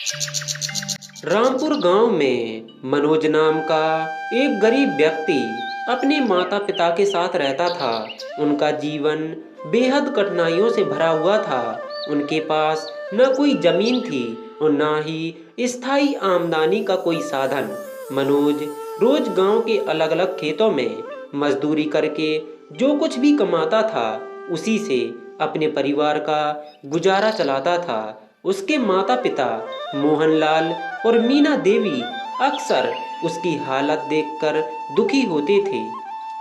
रामपुर गांव में मनोज नाम का एक गरीब व्यक्ति अपने माता पिता के साथ रहता था। उनका जीवन बेहद कठिनाइयों से भरा हुआ था। उनके पास न कोई जमीन थी और न ही स्थायी आमदनी का कोई साधन। मनोज रोज गांव के अलग अलग खेतों में मजदूरी करके जो कुछ भी कमाता था उसी से अपने परिवार का गुजारा चलाता था। उसके माता पिता मोहनलाल और मीना देवी अक्सर उसकी हालत देखकर दुखी होते थे।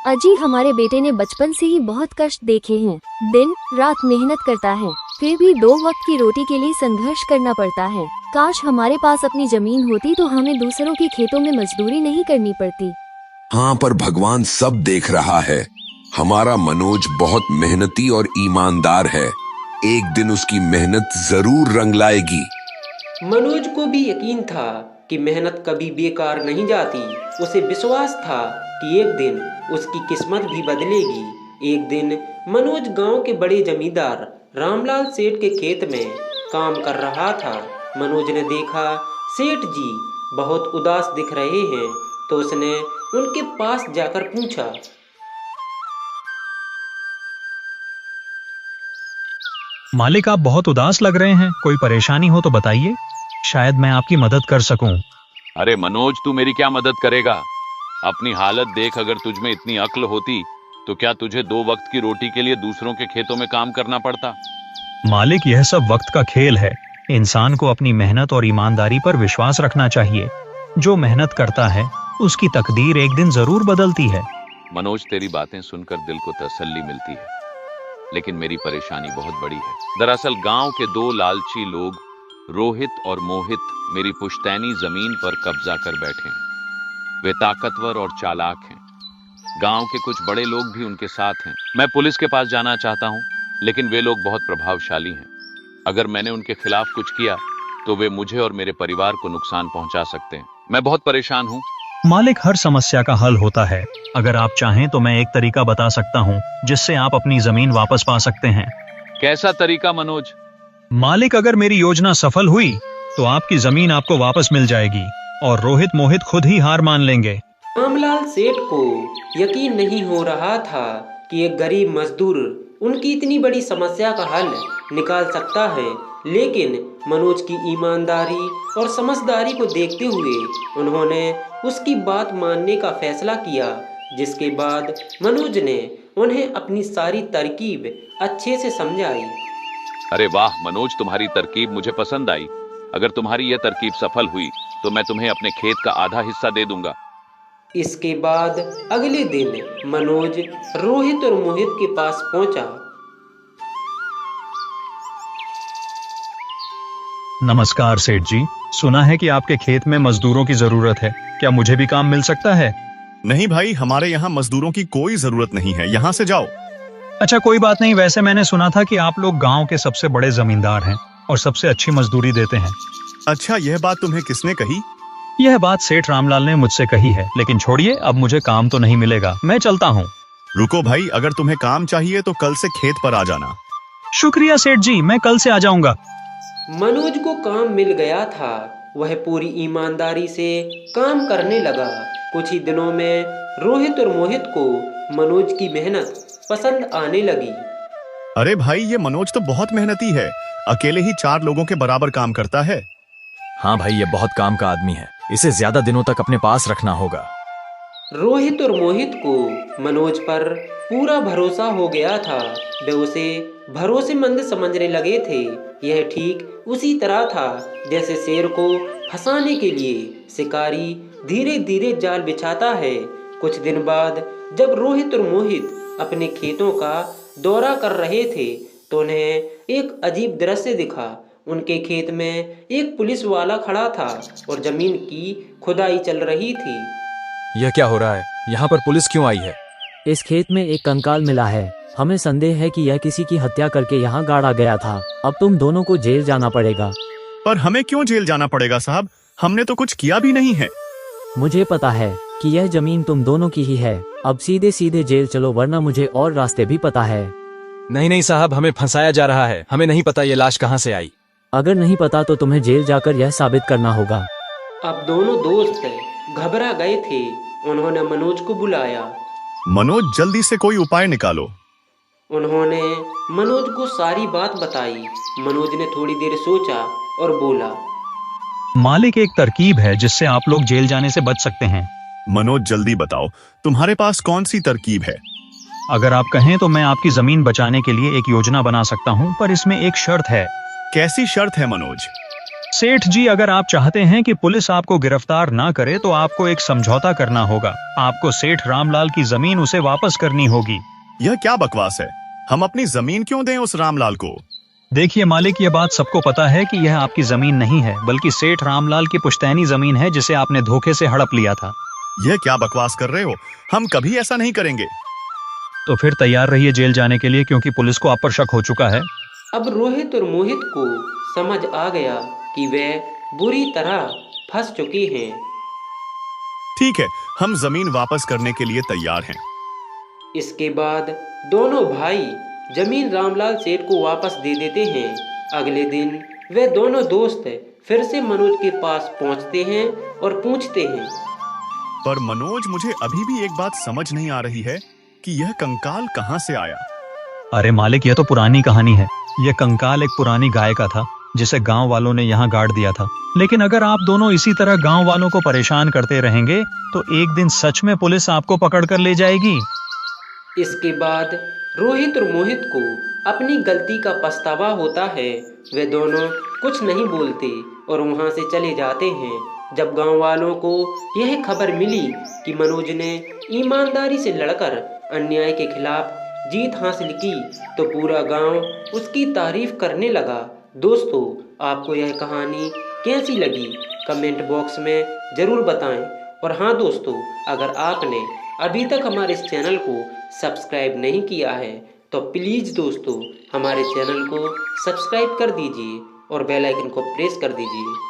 अजी, हमारे बेटे ने बचपन से ही बहुत कष्ट देखे हैं। दिन रात मेहनत करता है, फिर भी 2 वक्त की रोटी के लिए संघर्ष करना पड़ता है। काश हमारे पास अपनी जमीन होती तो हमें दूसरों के खेतों में मजदूरी नहीं करनी पड़ती। हाँ, पर भगवान सब देख रहा है। हमारा मनोज बहुत मेहनती और ईमानदार है। एक दिन उसकी मेहनत जरूर रंग लाएगी। मनोज को भी यकीन था कि मेहनत कभी बेकार नहीं जाती। उसे विश्वास था कि एक दिन उसकी किस्मत भी बदलेगी। एक दिन मनोज गांव के बड़े जमींदार रामलाल सेठ के खेत में काम कर रहा था। मनोज ने देखा सेठ जी बहुत उदास दिख रहे हैं, तो उसने उनके पास जाकर पूछा, मालिक, आप बहुत उदास लग रहे हैं। कोई परेशानी हो तो बताइए, शायद मैं आपकी मदद कर सकूं। अरे मनोज, तू मेरी क्या मदद करेगा? अपनी हालत देख। अगर तुझ में इतनी अक्ल होती तो क्या तुझे 2 वक्त की रोटी के लिए दूसरों के खेतों में काम करना पड़ता? मालिक, यह सब वक्त का खेल है। इंसान को अपनी मेहनत और ईमानदारी पर विश्वास रखना चाहिए। जो मेहनत करता है उसकी तकदीर एक दिन जरूर बदलती है। मनोज, तेरी बातें सुनकर दिल को तसल्ली मिलती है, लेकिन मेरी परेशानी बहुत बड़ी है। दरअसल गांव के 2 लालची लोग, रोहित और मोहित, मेरी पुश्तैनी जमीन पर कब्जा कर बैठे हैं। वे ताकतवर और चालाक हैं। गांव के कुछ बड़े लोग भी उनके साथ हैं। मैं पुलिस के पास जाना चाहता हूं, लेकिन वे लोग बहुत प्रभावशाली हैं। अगर मैंने उनके खिलाफ कुछ किया तो वे मुझे और मेरे परिवार को नुकसान पहुंचा सकते हैं। मैं बहुत परेशान हूं। मालिक, हर समस्या का हल होता है। अगर आप चाहें तो मैं एक तरीका बता सकता हूं जिससे आप अपनी जमीन वापस पा सकते हैं। कैसा तरीका मनोज? मालिक, अगर मेरी योजना सफल हुई तो आपकी जमीन आपको वापस मिल जाएगी और रोहित मोहित खुद ही हार मान लेंगे। रामलाल सेठ को यकीन नहीं हो रहा था कि एक गरीब मजदूर उनकी इतनी बड़ी समस्या का हल निकाल सकता है, लेकिन मनोज की ईमानदारी और समझदारी को देखते हुए उन्होंने उसकी बात मानने का फैसला किया। जिसके बाद मनोज ने उन्हें अपनी सारी तरकीब अच्छे से समझाई। अरे वाह मनोज, तुम्हारी तरकीब मुझे पसंद आई। अगर तुम्हारी यह तरकीब सफल हुई तो मैं तुम्हें अपने खेत का आधा हिस्सा दे दूंगा। इसके बाद अगले दिन मनोज रोहित और मोहित के पास पहुंचा। नमस्कार सेठ जी, सुना है कि आपके खेत में मजदूरों की जरूरत है। क्या मुझे भी काम मिल सकता है? नहीं भाई, हमारे यहाँ मजदूरों की कोई जरूरत नहीं है। यहाँ से जाओ। अच्छा, कोई बात नहीं। वैसे मैंने सुना था कि आप लोग गांव के सबसे बड़े जमींदार हैं और सबसे अच्छी मजदूरी देते हैं। अच्छा, यह बात तुम्हें किसने कही? यह बात सेठ रामलाल ने मुझसे कही है। लेकिन छोड़िए, अब मुझे काम तो नहीं मिलेगा, मैं चलता हूँ। रुको भाई, अगर तुम्हें काम चाहिए तो कल से खेत पर आ जाना। शुक्रिया सेठ जी, मैं कल से आ जाऊंगा। मनोज को काम मिल गया था। वह पूरी ईमानदारी से काम करने लगा। कुछ ही दिनों में रोहित और मोहित को मनोज की मेहनत पसंद आने लगी। अरे भाई, ये मनोज तो बहुत मेहनती है। अकेले ही 4 लोगों के बराबर काम करता है। हाँ भाई, ये बहुत काम का आदमी है। इसे ज्यादा दिनों तक अपने पास रखना होगा। रोहित और मोहित को मनोज पर पूरा भरोसा हो गया था। वे उसे भरोसेमंद समझने लगे थे। यह ठीक उसी तरह था जैसे शेर को फंसाने के लिए शिकारी धीरे धीरे जाल बिछाता है। कुछ दिन बाद जब रोहित और मोहित अपने खेतों का दौरा कर रहे थे तो उन्हें एक अजीब दृश्य दिखा। उनके खेत में एक पुलिस वाला खड़ा था और जमीन की खुदाई चल रही थी। यह क्या हो रहा है? यहाँ पर पुलिस क्यों आई है? इस खेत में एक कंकाल मिला है। हमें संदेह है कि यह किसी की हत्या करके यहाँ गाड़ा गया था। अब तुम दोनों को जेल जाना पड़ेगा। पर हमें क्यों जेल जाना पड़ेगा साहब? हमने तो कुछ किया भी नहीं है। मुझे पता है कि यह जमीन तुम दोनों की ही है। अब सीधे सीधे जेल चलो, वरना मुझे और रास्ते भी पता है। नहीं नहीं साहब, हमें फंसाया जा रहा है। हमें नहीं पता ये लाश कहाँ से आई। अगर नहीं पता तो तुम्हें जेल जाकर यह साबित करना होगा। अब दोनों दोस्त घबरा गए थे। उन्होंने मनोज को बुलाया। मनोज, जल्दी से कोई उपाय निकालो। उन्होंने मनोज को सारी बात बताई। मनोज ने थोड़ी देर सोचा और बोला, मालिक, एक तरकीब है जिससे आप लोग जेल जाने से बच सकते हैं। मनोज, जल्दी बताओ, तुम्हारे पास कौन सी तरकीब है? अगर आप कहें तो मैं आपकी जमीन बचाने के लिए एक योजना बना सकता हूं, पर इसमें एक शर्त है। कैसी शर्त है मनोज? सेठ जी, अगर आप चाहते हैं कि पुलिस आपको गिरफ्तार ना करे तो आपको एक समझौता करना होगा। आपको सेठ रामलाल की जमीन उसे वापस करनी होगी। यह क्या बकवास है? हम अपनी जमीन क्यों दें उस रामलाल को? देखिए मालिक, ये बात सबको पता है कि यह आपकी जमीन नहीं है, बल्कि सेठ रामलाल की पुश्तैनी जमीन है जिसे आपने धोखे से हड़प लिया था। यह क्या बकवास कर रहे हो? हम कभी ऐसा नहीं करेंगे। तो फिर तैयार रहिए जेल जाने के लिए, क्योंकि पुलिस को आप पर शक हो चुका है। अब रोहित और मोहित को समझ आ गया कि वे बुरी तरह फंस चुके हैं। ठीक है, हम जमीन वापस करने के लिए तैयार हैं। इसके बाद दोनों भाई जमीन रामलाल सेठ को वापस दे देते हैं। अगले दिन वे दोनों दोस्त फिर से मनोज के पास पहुंचते हैं और पूछते हैं, पर मनोज, मुझे अभी भी एक बात समझ नहीं आ रही है कि यह कंकाल कहां से आया? अरे मालिक, यह तो पुरानी कहानी है। यह कंकाल एक पुरानी गाय का था जिसे गांव वालों ने यहाँ गाड़ दिया था। लेकिन अगर आप दोनों इसी तरह गांव वालों को परेशान करते रहेंगे तो एक दिन सच में पुलिस आपको पकड़ कर ले जाएगी। इसके बाद रोहित और मोहित को अपनी गलती का पछतावा होता है। वे दोनों कुछ नहीं बोलते और वहां से चले जाते हैं। जब गांव वालों को यह खबर मिली कि मनोज ने ईमानदारी से लड़कर अन्याय के खिलाफ जीत हासिल की, तो पूरा गांव उसकी तारीफ करने लगा। दोस्तों, आपको यह कहानी कैसी लगी कमेंट बॉक्स में ज़रूर बताएं। और हाँ दोस्तों, अगर आपने अभी तक हमारे इस चैनल को सब्सक्राइब नहीं किया है तो प्लीज़ दोस्तों हमारे चैनल को सब्सक्राइब कर दीजिए और बेल आइकन को प्रेस कर दीजिए।